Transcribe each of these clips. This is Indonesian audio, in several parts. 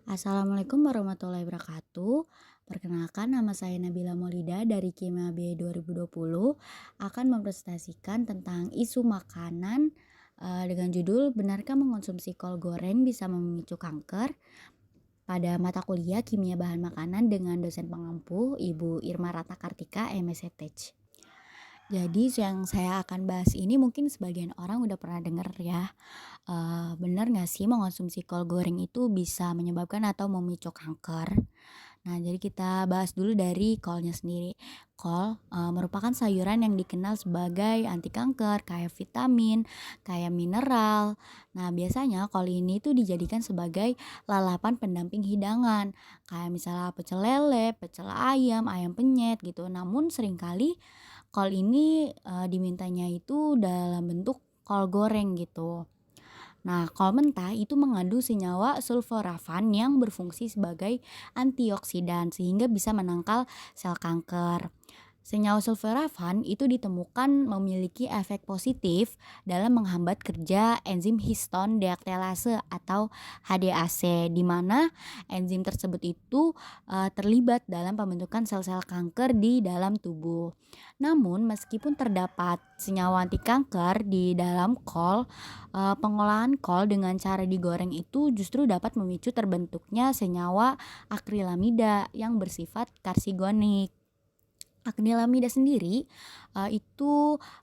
Assalamualaikum warahmatullahi wabarakatuh. Perkenalkan, nama saya Nabila Maulida dari Kimia B 2020 akan mempresentasikan tentang isu makanan dengan judul "Benarkah mengonsumsi kol goreng bisa memicu kanker?" pada mata kuliah Kimia Bahan Makanan dengan dosen pengampu Ibu Irma Rata Kartika, MSc. Jadi yang saya akan bahas ini mungkin sebagian orang udah pernah dengar ya. Bener nggak sih mengonsumsi kol goreng itu bisa menyebabkan atau memicu kanker? Nah, jadi kita bahas dulu dari kolnya sendiri. Kol merupakan sayuran yang dikenal sebagai anti kanker, kaya vitamin, kaya mineral. Nah, biasanya kol ini tuh dijadikan sebagai lalapan pendamping hidangan, kayak misalnya pecel lele, pecel ayam, ayam penyet gitu. Namun seringkali kol ini dimintanya itu dalam bentuk kol goreng gitu. Nah, kol mentah itu mengandung senyawa sulforafan yang berfungsi sebagai antioksidan sehingga bisa menangkal sel kanker. Senyawa sulforafan itu ditemukan memiliki efek positif dalam menghambat kerja enzim histon deaktilase atau HDAC, di mana enzim tersebut itu terlibat dalam pembentukan sel-sel kanker di dalam tubuh. Namun, meskipun terdapat senyawa anti kanker di dalam kol, pengolahan kol dengan cara digoreng itu justru dapat memicu terbentuknya senyawa akrilamida yang bersifat karsigonik. Akrilamida sendiri itu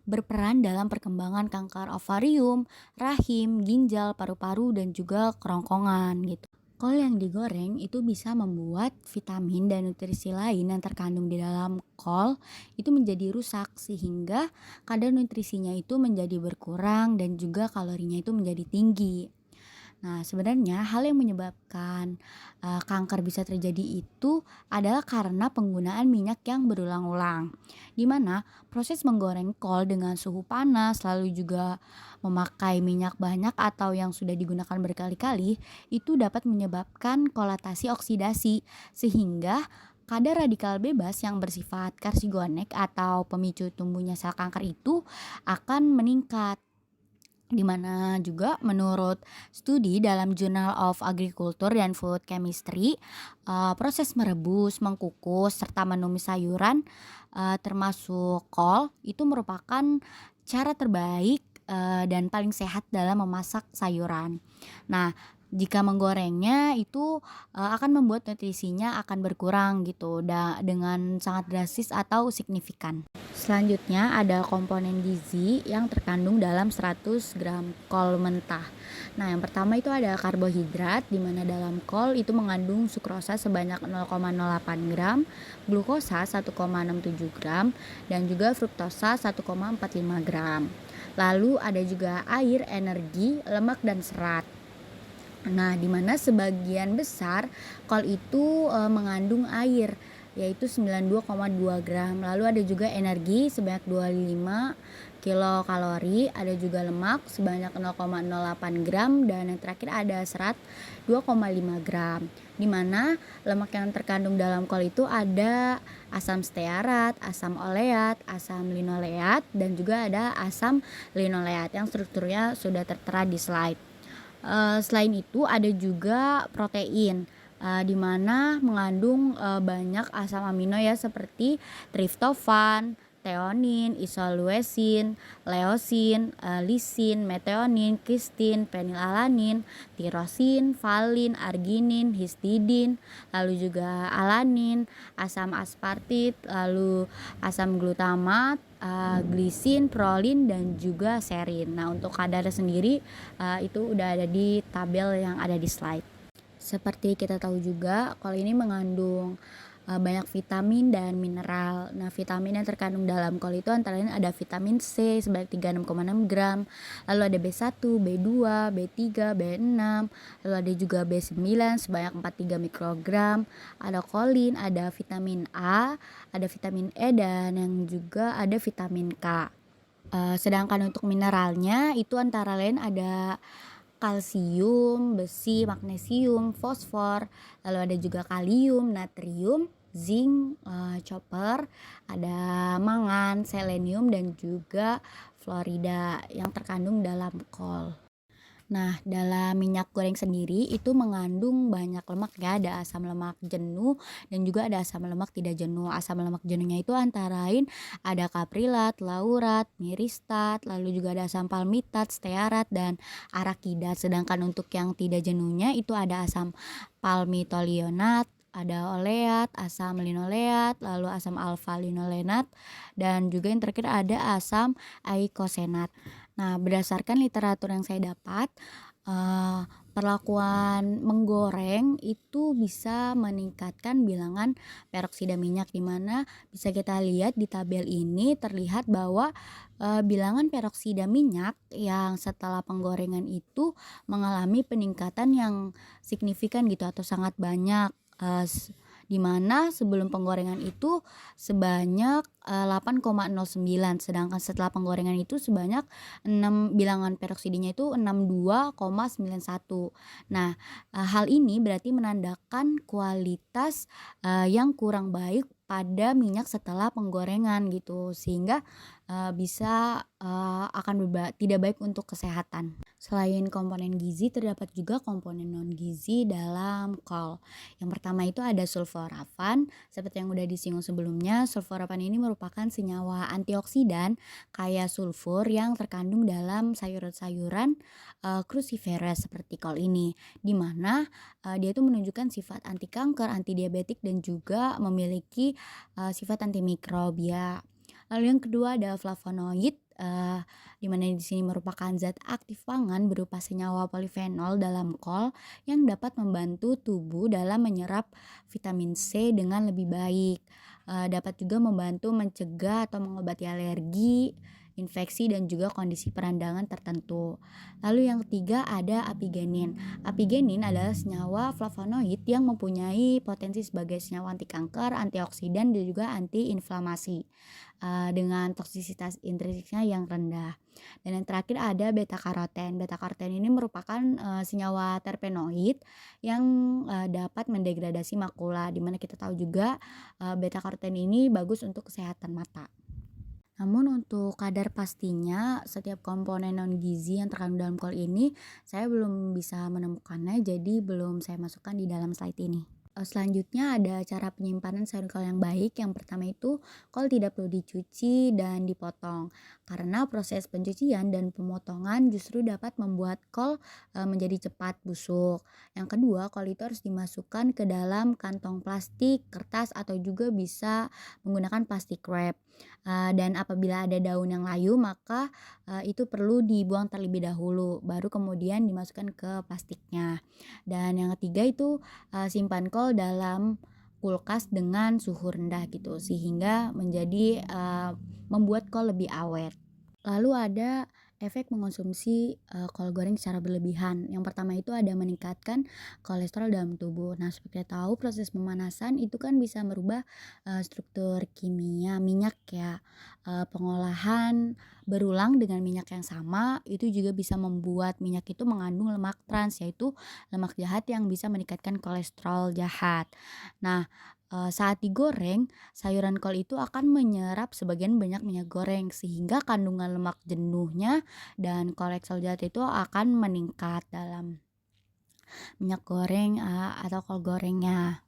berperan dalam perkembangan kanker ovarium, rahim, ginjal, paru-paru, dan juga kerongkongan gitu. Kol yang digoreng itu bisa membuat vitamin dan nutrisi lain yang terkandung di dalam kol itu menjadi rusak sehingga kadar nutrisinya itu menjadi berkurang dan juga kalorinya itu menjadi tinggi. Nah, sebenarnya hal yang menyebabkan kanker bisa terjadi itu adalah karena penggunaan minyak yang berulang-ulang, di mana proses menggoreng kol dengan suhu panas, lalu juga memakai minyak banyak atau yang sudah digunakan berkali-kali, itu dapat menyebabkan kolatasi oksidasi, sehingga kadar radikal bebas yang bersifat karsigonik atau pemicu tumbuhnya sel kanker itu akan meningkat. Di mana juga menurut studi dalam Journal of Agriculture and Food Chemistry, proses merebus, mengkukus, serta menumis sayuran, termasuk kol, itu merupakan cara terbaik dan paling sehat dalam memasak sayuran. Nah, jika menggorengnya itu akan membuat nutrisinya akan berkurang gitu dengan sangat drastis atau signifikan. Selanjutnya ada komponen gizi yang terkandung dalam 100 gram kol mentah. Nah, yang pertama itu ada karbohidrat, di mana dalam kol itu mengandung sukrosa sebanyak 0,08 gram, glukosa 1,67 gram, dan juga fruktosa 1,45 gram. Lalu ada juga air, energi, lemak, dan serat. Nah, di mana sebagian besar kol itu mengandung air, yaitu 92,2 gram. Lalu ada juga energi sebanyak 25 kilokalori, ada juga lemak sebanyak 0,08 gram, dan yang terakhir ada serat 2,5 gram. Di mana lemak yang terkandung dalam kol itu ada asam stearat, asam oleat, asam linoleat, dan juga ada asam linoleat yang strukturnya sudah tertera di slide. Selain itu ada juga protein, di mana mengandung banyak asam amino ya seperti triptofan, theonin, isoleucine, leucin, lisin, metionin, kistin, fenilalanin, tirosin, valin, arginin, histidin, lalu juga alanin, asam aspartit, lalu asam glutamat, glisin, prolin, dan juga serin. Nah, untuk kadar sendiri itu udah ada di tabel yang ada di slide. Seperti kita tahu juga, kol ini mengandung banyak vitamin dan mineral. Nah, vitamin yang terkandung dalam kol itu antara lain ada vitamin C sebanyak 36,6 gram, lalu ada B1, B2, B3, B6, lalu ada juga B9 sebanyak 43 mikrogram, ada kolin, ada vitamin A, ada vitamin E, dan yang juga ada vitamin K. Sedangkan untuk mineralnya itu antara lain ada kalsium, besi, magnesium, fosfor, lalu ada juga kalium, natrium, zinc, copper, ada mangan, selenium, dan juga fluorida yang terkandung dalam kol. Nah, dalam minyak goreng sendiri itu mengandung banyak lemak ya, ada asam lemak jenuh dan juga ada asam lemak tidak jenuh. Asam lemak jenuhnya itu antara lain ada kaprilat, laurat, miristat, lalu juga ada asam palmitat, stearat, dan arakidat. Sedangkan untuk yang tidak jenuhnya itu ada asam palmitolionat, ada oleat, asam linoleat, lalu asam alfa linolenat, dan juga yang terakhir ada asam aikosenat. Nah, berdasarkan literatur yang saya dapat, perlakuan menggoreng itu bisa meningkatkan bilangan peroksida minyak, di mana bisa kita lihat di tabel ini terlihat bahwa, bilangan peroksida minyak yang setelah penggorengan itu mengalami peningkatan yang signifikan gitu atau sangat banyak, di mana sebelum penggorengan itu sebanyak, 8,09, sedangkan setelah penggorengan itu sebanyak 6, bilangan peroksidanya itu 62,91. Nah, hal ini berarti menandakan kualitas, yang kurang baik pada minyak setelah penggorengan gitu, sehingga, bisa, akan tidak baik untuk kesehatan. Selain komponen gizi, terdapat juga komponen non-gizi dalam kol. Yang pertama itu ada sulforafan, seperti yang udah disinggung sebelumnya, sulforafan ini merupakan senyawa antioksidan kaya sulfur yang terkandung dalam sayuran-sayuran, cruciferous seperti kol ini, di mana, dia itu menunjukkan sifat anti kanker, anti diabetik, dan juga memiliki, sifat antimikrobia. Lalu yang kedua ada flavonoid, di mana di sini merupakan zat aktif pangan berupa senyawa polifenol dalam kol yang dapat membantu tubuh dalam menyerap vitamin C dengan lebih baik. Dapat juga membantu mencegah atau mengobati alergi, infeksi, dan juga kondisi perandangan tertentu. Lalu yang ketiga ada apigenin. Apigenin adalah senyawa flavonoid yang mempunyai potensi sebagai senyawa anti kanker, antioksidan, dan juga antiinflamasi, dengan toksisitas intrinsiknya yang rendah. Dan yang terakhir ada beta karoten. Beta karoten ini merupakan, senyawa terpenoid yang, dapat mendegradasi makula, di mana kita tahu juga, beta karoten ini bagus untuk kesehatan mata. Namun untuk kadar pastinya setiap komponen non gizi yang terkandung dalam kol ini saya belum bisa menemukannya, jadi belum saya masukkan di dalam slide ini. Selanjutnya ada cara penyimpanan sayur kol yang baik. Yang pertama itu kol tidak perlu dicuci dan dipotong, karena proses pencucian dan pemotongan justru dapat membuat kol, menjadi cepat busuk. Yang kedua, kol itu harus dimasukkan ke dalam kantong plastik, kertas, atau juga bisa menggunakan plastik wrap. Dan apabila ada daun yang layu maka, itu perlu dibuang terlebih dahulu, baru kemudian dimasukkan ke plastiknya. Dan yang ketiga itu, simpan kol dalam kulkas dengan suhu rendah gitu, sehingga menjadi, membuat kol lebih awet. Lalu ada efek mengonsumsi, kol goreng secara berlebihan. Yang pertama itu ada meningkatkan kolesterol dalam tubuh. Nah, seperti kita tahu proses pemanasan itu kan bisa merubah, struktur kimia minyak ya. Pengolahan berulang dengan minyak yang sama itu juga bisa membuat minyak itu mengandung lemak trans, yaitu lemak jahat yang bisa meningkatkan kolesterol jahat. Nah, saat digoreng sayuran kol itu akan menyerap sebagian banyak minyak goreng, sehingga kandungan lemak jenuhnya dan kolesterol jahat itu akan meningkat dalam minyak goreng, atau kol gorengnya.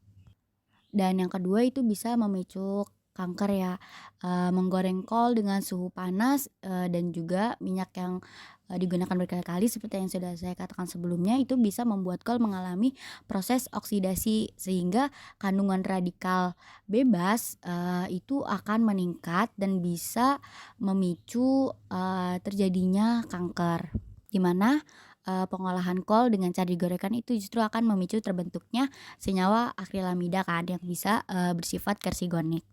Dan yang kedua itu bisa memicu kanker ya, menggoreng kol dengan suhu panas, dan juga minyak yang, digunakan berkali-kali seperti yang sudah saya katakan sebelumnya itu bisa membuat kol mengalami proses oksidasi, sehingga kandungan radikal bebas, itu akan meningkat dan bisa memicu, terjadinya kanker. Di mana, pengolahan kol dengan cara digorengkan itu justru akan memicu terbentuknya senyawa akrilamida kan yang bisa, bersifat karsigonik.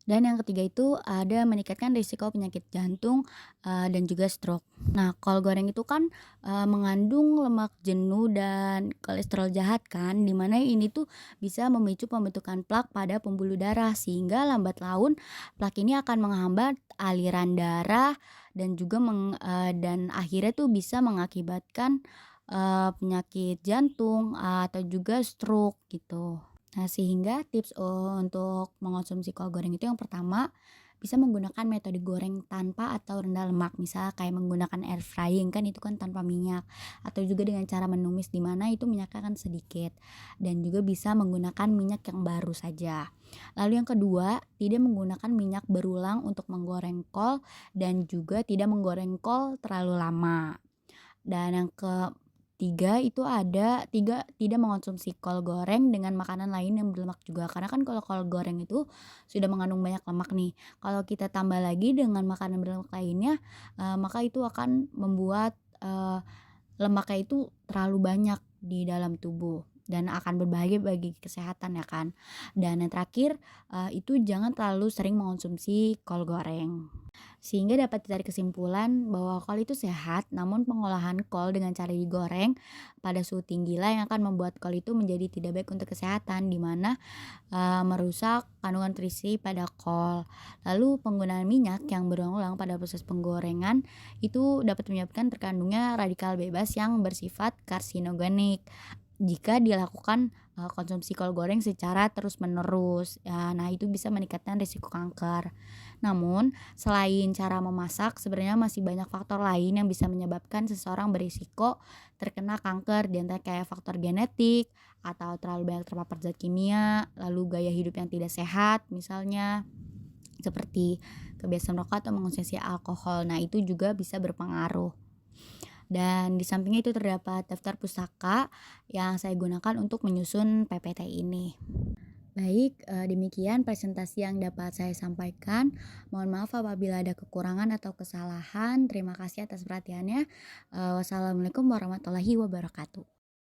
Dan yang ketiga itu ada meningkatkan risiko penyakit jantung, dan juga stroke. Nah, kol goreng itu kan, mengandung lemak jenuh dan kolesterol jahat kan, di mana ini tuh bisa memicu pembentukan plak pada pembuluh darah, sehingga lambat laun plak ini akan menghambat aliran darah dan juga dan akhirnya tuh bisa mengakibatkan, penyakit jantung, atau juga stroke gitu. Nah, sehingga tips, untuk mengonsumsi kol goreng itu yang pertama, bisa menggunakan metode goreng tanpa atau rendah lemak, misalnya kayak menggunakan air frying kan itu kan tanpa minyak, atau juga dengan cara menumis di mana itu minyaknya kan sedikit, dan juga bisa menggunakan minyak yang baru saja. Lalu yang kedua, tidak menggunakan minyak berulang untuk menggoreng kol dan juga tidak menggoreng kol terlalu lama. Dan yang ketiga itu ada tidak mengonsumsi kol goreng dengan makanan lain yang berlemak juga. Karena kan kalau kol goreng itu sudah mengandung banyak lemak nih. Kalau kita tambah lagi dengan makanan berlemak lainnya, maka itu akan membuat, lemaknya itu terlalu banyak di dalam tubuh dan akan berbahaya bagi kesehatan ya kan. Dan yang terakhir, itu jangan terlalu sering mengonsumsi kol goreng. Sehingga dapat ditarik kesimpulan bahwa kol itu sehat, namun pengolahan kol dengan cara digoreng pada suhu tinggi lah yang akan membuat kol itu menjadi tidak baik untuk kesehatan, di mana merusak kandungan nutrisi pada kol. Lalu penggunaan minyak yang berulang-ulang pada proses penggorengan itu dapat menyebabkan terkandungnya radikal bebas yang bersifat karsinogenik jika dilakukan konsumsi kol goreng secara terus-menerus. Ya, nah itu bisa meningkatkan risiko kanker. Namun, selain cara memasak, sebenarnya masih banyak faktor lain yang bisa menyebabkan seseorang berisiko terkena kanker, di antara kayak faktor genetik atau terlalu banyak terpapar zat kimia, lalu gaya hidup yang tidak sehat misalnya seperti kebiasaan merokok atau mengonsumsi alkohol. Nah, itu juga bisa berpengaruh. Dan di sampingnya itu terdapat daftar pustaka yang saya gunakan untuk menyusun PPT ini. Baik, demikian presentasi yang dapat saya sampaikan. Mohon maaf apabila ada kekurangan atau kesalahan. Terima kasih atas perhatiannya. Wassalamualaikum warahmatullahi wabarakatuh.